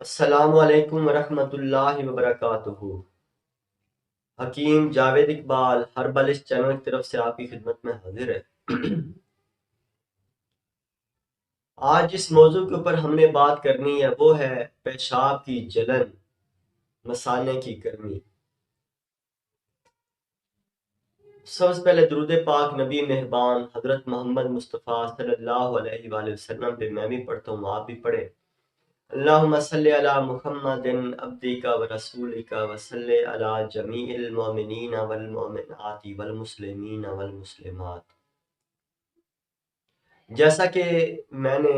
السلام علیکم ورحمۃ اللہ وبرکاتہ۔ حکیم جاوید اقبال ہربل اس چینل کی طرف سے آپ کی خدمت میں حاضر ہے۔ آج جس موضوع کے اوپر ہم نے بات کرنی ہے وہ ہے پیشاب کی جلن، مثانے کی گرمی۔ سب سے پہلے درود پاک نبی مہربان حضرت محمد مصطفیٰ صلی اللہ علیہ وآلہ وسلم پہ میں بھی پڑھتا ہوں، آپ بھی پڑھیں۔ اللہم صلی علی محمد عبدک و رسولک وصلی علی جمیع المؤمنین والمؤمنات والمسلمین والمسلمات۔ جیسا کہ میں نے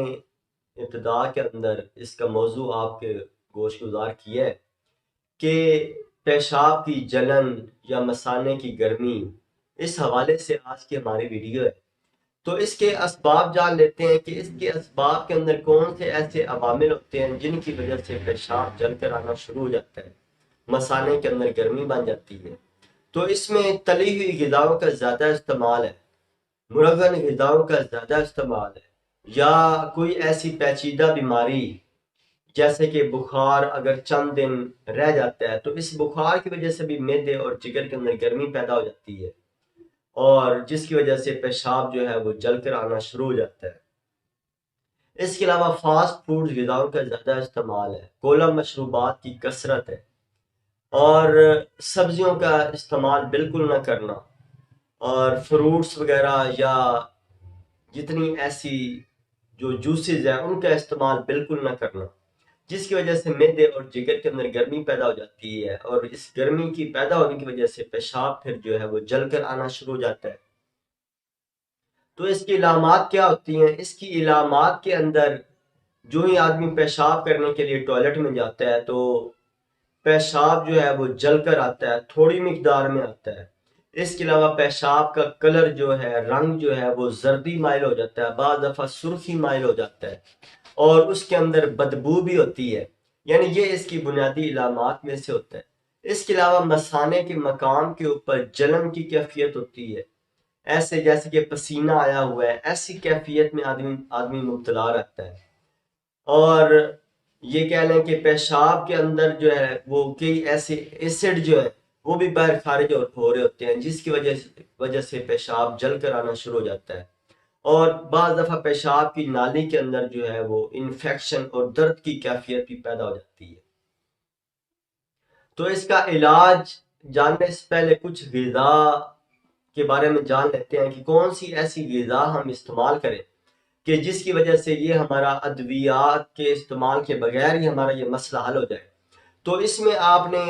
ابتدا کے اندر اس کا موضوع آپ کے گوش گزار کیا ہے کہ پیشاب کی جلن یا مثانے کی گرمی، اس حوالے سے آج کی ہماری ویڈیو ہے۔ تو اس کے اسباب جان لیتے ہیں کہ اس کے اسباب کے اندر کون سے ایسے عوامل ہوتے ہیں جن کی وجہ سے پیشاب جل کر آنا شروع ہو جاتا ہے، مثانے کے اندر گرمی بن جاتی ہے۔ تو اس میں تلی ہوئی غذاؤں کا زیادہ استعمال ہے، مرغن غذاؤں کا زیادہ استعمال ہے، یا کوئی ایسی پیچیدہ بیماری جیسے کہ بخار اگر چند دن رہ جاتا ہے تو اس بخار کی وجہ سے بھی معدے اور جگر کے اندر گرمی پیدا ہو جاتی ہے، اور جس کی وجہ سے پیشاب جو ہے وہ جل کر آنا شروع ہو جاتا ہے۔ اس کے علاوہ فاسٹ فوڈ غذاؤں کا زیادہ استعمال ہے، کولا مشروبات کی کثرت ہے، اور سبزیوں کا استعمال بالکل نہ کرنا، اور فروٹس وغیرہ یا جتنی ایسی جو جوسز ہیں ان کا استعمال بالکل نہ کرنا، جس کی وجہ سے معدے اور جگر کے اندر گرمی پیدا ہو جاتی ہے، اور اس گرمی کی پیدا ہونے کی وجہ سے پیشاب پھر جو ہے وہ جل کر آنا شروع ہو جاتا ہے۔ تو اس کی علامات کیا ہوتی ہیں؟ اس کی علامات کے اندر جو ہی آدمی پیشاب کرنے کے لیے ٹوائلٹ میں جاتا ہے تو پیشاب جو ہے وہ جل کر آتا ہے، تھوڑی مقدار میں آتا ہے۔ اس کے علاوہ پیشاب کا کلر جو ہے، رنگ جو ہے وہ زردی مائل ہو جاتا ہے، بعض دفعہ سرخی مائل ہو جاتا ہے، اور اس کے اندر بدبو بھی ہوتی ہے۔ یعنی یہ اس کی بنیادی علامات میں سے ہوتا ہے۔ اس کے علاوہ مثانے کے مقام کے اوپر جلن کی کیفیت ہوتی ہے، ایسے جیسے کہ پسینہ آیا ہوا ہے، ایسی کیفیت میں آدمی مبتلا رہتا ہے۔ اور یہ کہہ لیں کہ پیشاب کے اندر جو ہے وہ کئی ایسے ایسڈ جو ہے وہ بھی باہر خارج ہو رہے ہوتے ہیں، جس کی وجہ سے پیشاب جل کر آنا شروع ہو جاتا ہے، اور بعض دفعہ پیشاب کی نالی کے اندر جو ہے وہ انفیکشن اور درد کی کیفیت بھی پیدا ہو جاتی ہے۔ تو اس کا علاج جاننے سے پہلے کچھ غذا کے بارے میں جان لیتے ہیں کہ کون سی ایسی غذا ہم استعمال کریں کہ جس کی وجہ سے یہ ہمارا ادویات کے استعمال کے بغیر ہی ہمارا یہ مسئلہ حل ہو جائے۔ تو اس میں آپ نے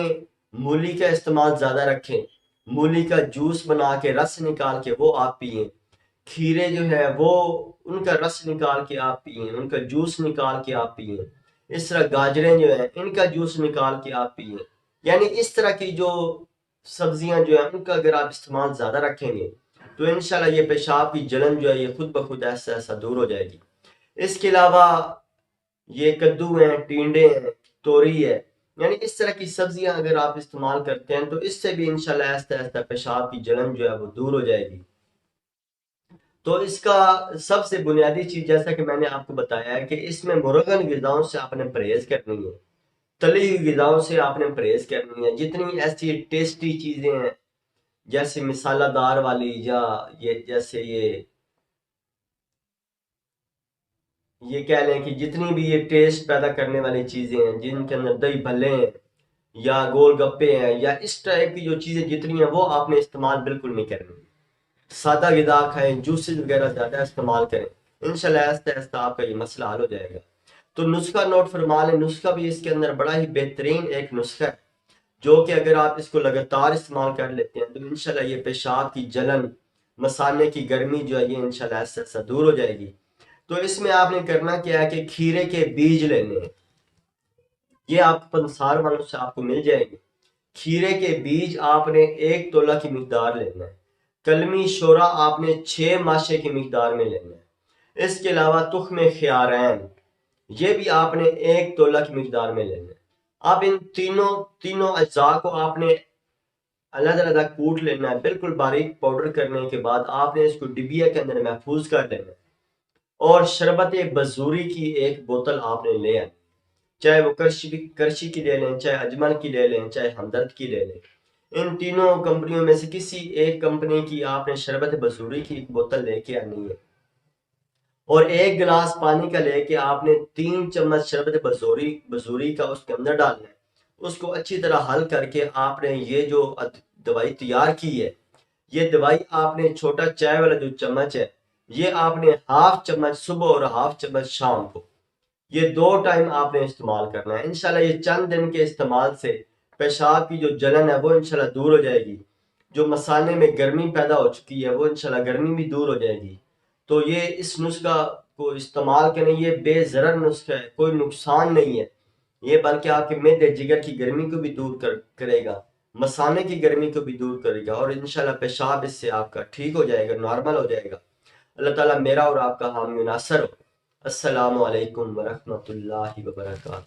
مولی کا استعمال زیادہ رکھیں، مولی کا جوس بنا کے رس نکال کے وہ آپ پئیں، کھیرے جو ہے وہ ان کا رس نکال کے آپ پئیں، ان کا جوس نکال کے آپ پئیں، اس طرح گاجریں جو ہیں ان کا جوس نکال کے آپ پئیں۔ یعنی اس طرح کی جو سبزیاں جو ہیں ان کا اگر آپ استعمال زیادہ رکھیں گے تو انشاءاللہ یہ پیشاب کی جلن جو ہے یہ خود بخود ایسا ایسا دور ہو جائے گی۔ اس کے علاوہ یہ کدو ہیں، ٹینڈے ہیں، توری ہے، یعنی اس طرح کی سبزیاں اگر آپ استعمال کرتے ہیں تو اس سے بھی انشاءاللہ آہستہ آہستہ پیشاب کی جلن جو ہے وہ دور ہو جائے گی۔ تو اس کا سب سے بنیادی چیز جیسا کہ میں نے آپ کو بتایا ہے کہ اس میں مرغن غذاؤں سے آپ نے پرہیز کرنی ہے، تلی ہوئی غذاؤں سے آپ نے پرہیز کرنی ہے۔ جتنی ایسی ٹیسٹی چیزیں ہیں جیسے مسالہ دار والی، یا یہ جیسے یہ کہہ لیں کہ جتنی بھی یہ ٹیسٹ پیدا کرنے والی چیزیں ہیں جن کے اندر دہی بھلے ہیں یا گول گپے ہیں یا اس ٹائپ کی جو چیزیں جتنی ہیں وہ آپ نے استعمال بالکل نہیں کرنی۔ سادہ غذا کھائیں، جوسز وغیرہ زیادہ استعمال کریں، انشاءاللہ آہستہ آہستہ آپ کا یہ مسئلہ حل ہو جائے گا۔ تو نسخہ نوٹ فرما لیں، نسخہ بھی اس کے اندر بڑا ہی بہترین ایک نسخہ ہے جو کہ اگر آپ اس کو لگاتار استعمال کر لیتے ہیں تو انشاءاللہ یہ پیشاب کی جلن، مثانے کی گرمی جو ہے یہ انشاءاللہ ایسا ایسا دور ہو جائے گی۔ تو اس میں آپ نے کرنا کیا ہے کہ کھیرے کے بیج لینے ہیں، یہ آپ پنسار والوں سے آپ کو مل جائے گی۔ کھیرے کے بیج آپ نے 1 تولہ کی مقدار لینا ہے، کلمی شورا آپ نے 6 ماشے کی مقدار میں لینا ہے۔ اس کے علاوہ تخم خیارین یہ بھی آپ نے 1 تولہ کی مقدار میں لینا ہے۔ اب ان تینوں اجزاء کو آپ نے علیحدہ علیحدہ کوٹ لینا ہے، بالکل باریک پاؤڈر کرنے کے بعد آپ نے اس کو ڈبیا کے اندر محفوظ کر لینا ہے، اور شربت بزوری کی 1 بوتل آپ نے لے آنی۔ چاہے وہ کرشی کی لے لیں، چاہے اجمل کی لے لیں، چاہے ہمدرد کی لے لیں، ان تینوں کمپنیوں میں سے کسی ایک کمپنی کی آپ نے شربت بزوری کی ایک بوتل لے کے آنی ہے، اور ایک گلاس پانی کا لے کے آپ نے 3 چمچ شربت بزوری کا اس کے اندر ڈالنا ہے۔ اس کو اچھی طرح حل کر کے آپ نے یہ جو دوائی تیار کی ہے، یہ دوائی آپ نے چھوٹا چائے والا جو چمچ ہے، یہ آپ نے ½ چمچ صبح اور ½ چمچ شام کو، یہ 2 ٹائم آپ نے استعمال کرنا ہے۔ انشاءاللہ یہ چند دن کے استعمال سے پیشاب کی جو جلن ہے وہ انشاءاللہ دور ہو جائے گی، جو مثانے میں گرمی پیدا ہو چکی ہے وہ انشاءاللہ گرمی بھی دور ہو جائے گی۔ تو یہ اس نسخہ کو استعمال کریں، یہ بے ضرر نسخہ ہے، کوئی نقصان نہیں ہے یہ، بلکہ آپ کے معدے جگر کی گرمی کو بھی دور کرے گا، مثانے کی گرمی کو بھی دور کرے گا، اور انشاءاللہ پیشاب اس سے آپ کا ٹھیک ہو جائے گا، نارمل ہو جائے گا۔ اللہ تعالیٰ میرا اور آپ کا حامی و ناصر ہو۔ السلام علیکم ورحمۃ اللہ وبرکاتہ۔